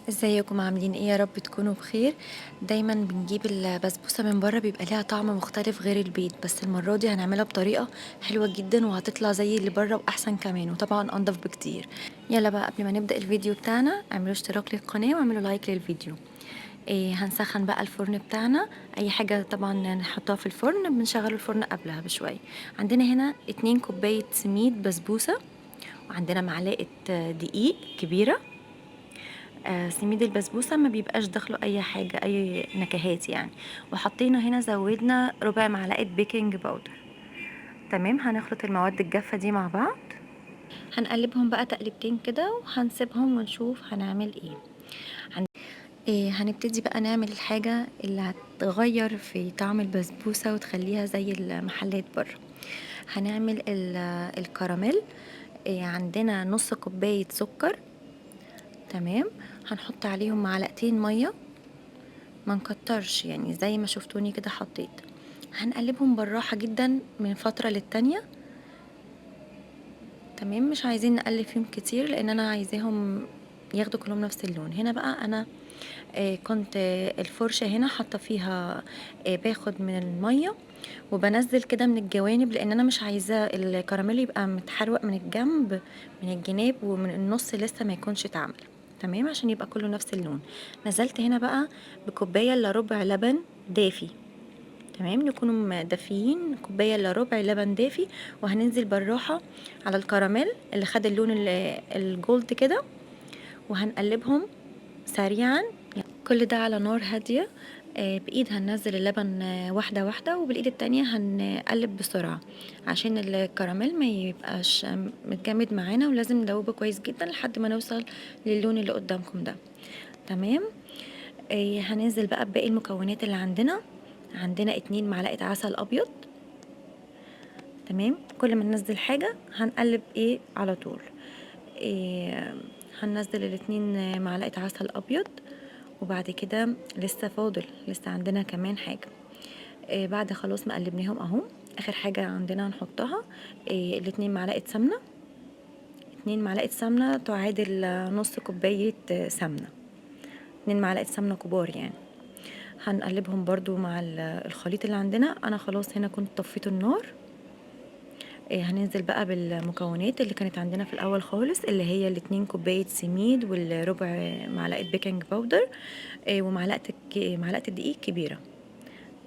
ازيكم عاملين ايه؟ يا رب تكونوا بخير. دايما بنجيب البسبوسه من بره بيبقى ليها طعم مختلف غير البيت، بس المره دي هنعملها بطريقه حلوه جدا وهتطلع زي اللي بره واحسن كمان، وطبعا انضف بكتير. يلا بقى قبل ما نبدا الفيديو بتاعنا اعملوا اشتراك للقناه واعملوا لايك للفيديو. هنسخن بقى الفرن بتاعنا. اي حاجه طبعا نحطها في الفرن بنشغل الفرن قبلها بشويه. عندنا هنا 2 كوبايه سميد بسبوسه، وعندنا معلقه دقيق كبيره. سميد البسبوسة ما بيبقاش داخله اي حاجة اي نكهات يعني. وحطينا هنا زودنا ربع معلقة بيكنج باودر. تمام، هنخلط المواد الجافة دي مع بعض. هنقلبهم بقى تقلبتين كده وهنسيبهم ونشوف هنعمل ايه. هنبتدي بقى نعمل الحاجة اللي هتغير في طعم البسبوسة وتخليها زي المحلات بره. هنعمل الكراميل. عندنا نص كوباية سكر. تمام، هنحط عليهم معلقتين مية، ما نكترش يعني زي ما شفتوني كده حطيت. هنقلبهم بالراحة جدا من فترة للتانية. تمام، مش عايزين نقلب فيهم كتير لان انا عايزاهم ياخدوا كلهم نفس اللون. هنا بقى انا كنت الفرشة هنا حاطة فيها باخد من المية وبنزل كده من الجوانب، لان انا مش عايزة الكراميل يبقى متحروق من الجنب، من الجناب ومن النص لسه ما يكونش اتعمل. تمام، عشان يبقى كله نفس اللون. نزلت هنا بقى بكوباية الا ربع لبن دافي. تمام، نكونوا دافيين كوبايه الا ربع لبن دافي. وهننزل بالراحه على الكراميل اللي خد اللون الجولد كده، وهنقلبهم سريعا. كل ده على نار هاديه. بايد هننزل اللبن واحده واحده، وبالايد التانية هنقلب بسرعه عشان الكراميل ما يبقاش متجمد معانا، ولازم ندوبه كويس جدا لحد ما نوصل للون اللي قدامكم ده. تمام. هننزل بقى بباقي المكونات اللي عندنا 2 معلقه عسل ابيض. تمام، كل ما ننزل حاجة هنقلب ايه على طول. إيه، هننزل الاتنين معلقة عسل ابيض. وبعد كده لسه فاضل، لسه عندنا كمان حاجة. إيه بعد خلاص ما قلبناهم اهو. اخر حاجة عندنا هنحطها إيه الاتنين معلقة سمنة. 2 معلقة سمنة تعادل نص كوباية سمنة. 2 معلقة سمنة كبار يعني. هنقلبهم برضو مع الخليط اللي عندنا. انا خلاص هنا كنت طفيت النار. هننزل بقى بالمكونات اللي كانت عندنا في الاول خالص، اللي هي ال2 كوبايه سميد والربع معلقه بيكنج باودر ومعلقه معلقه الدقيق كبيره.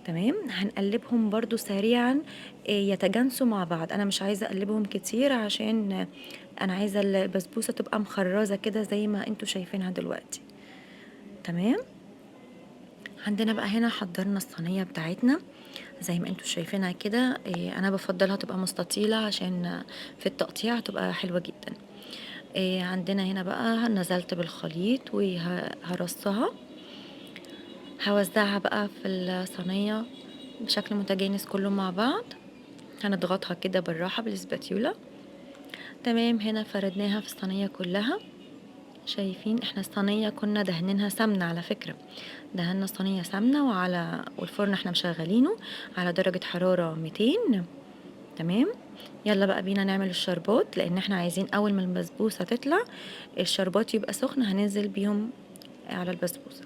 تمام، هنقلبهم برضو سريعا يتجانسوا مع بعض. انا مش عايزه اقلبهم كتير عشان انا عايزه البسبوسه تبقى مخرزه كده زي ما انتوا شايفينها دلوقتي. تمام، عندنا بقى هنا حضرنا الصينيه بتاعتنا زي ما انتوا شايفينها كده. انا بفضلها تبقى مستطيلة عشان في التقطيع تبقى حلوة جدا. عندنا هنا بقى نزلت بالخليط وهرصها. هوزعها بقى في الصينية بشكل متجانس كله مع بعض. هنضغطها كده بالراحة بالاسباتيولا. تمام، هنا فردناها في الصينية كلها. شايفين احنا الصينية كنا دهنينها سمنة على فكرة. دهنا الصينية سمنة والفرن احنا مشغلينه على درجة حرارة 200. تمام، يلا بقى بينا نعمل الشربات، لان احنا عايزين اول ما البسبوسه تطلع الشربات يبقى سخن هننزل بيهم على البسبوسه.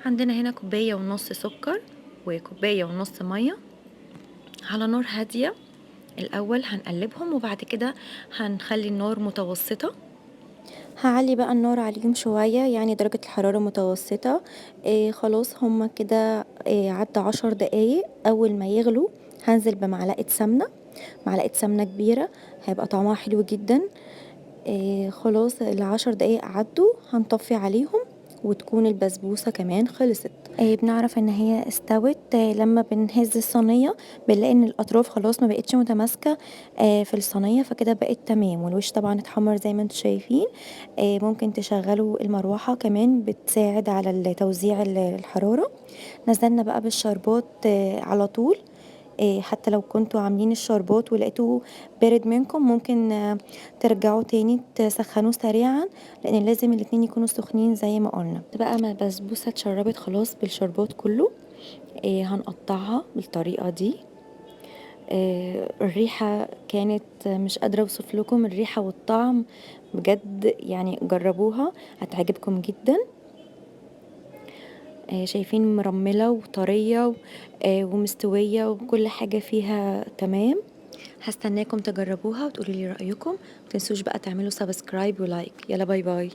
عندنا هنا كوبايه ونص سكر وكوبايه ونص ميه على نار هاديه. الاول هنقلبهم وبعد كده هنخلي النار متوسطه. هعلي بقى النار عليهم شوية، يعني درجة الحرارة متوسطة. خلاص هما كده عدى 10 دقايق. أول ما يغلوا هنزل بمعلقة سمنة، معلقة سمنة كبيرة، هيبقى طعمها حلو جدا. خلاص ال10 دقايق عدوا، هنطفي عليهم وتكون البسبوسة كمان خلصت. بنعرف ان هي استوت لما بنهز الصينية بنلاقي ان الاطراف خلاص ما بقتش متماسكة في الصينية، فكده بقت تمام. والوش طبعا اتحمر زي ما انتم شايفين. ممكن تشغلوا المروحة كمان بتساعد على توزيع الحرارة. نزلنا بقى بالشربات على طول. حتى لو كنتوا عاملين الشربات ولقيتوه بارد منكم ممكن ترجعوا تاني تسخنوه سريعا، لان لازم الاتنين يكونوا سخنين زي ما قلنا. بقى ما البسبوسه اتشربت خلاص بالشربات كله. هنقطعها بالطريقه دي. الريحة كانت مش قادرة اوصف لكم الريحة والطعم بجد، يعني جربوها هتعجبكم جدا. شايفين مرملة وطرية ومستوية وكل حاجة فيها تمام. هستناكم تجربوها وتقولوا لي رأيكم، متنسوش بقى تعملوا سبسكرايب ولايك. يلا باي باي.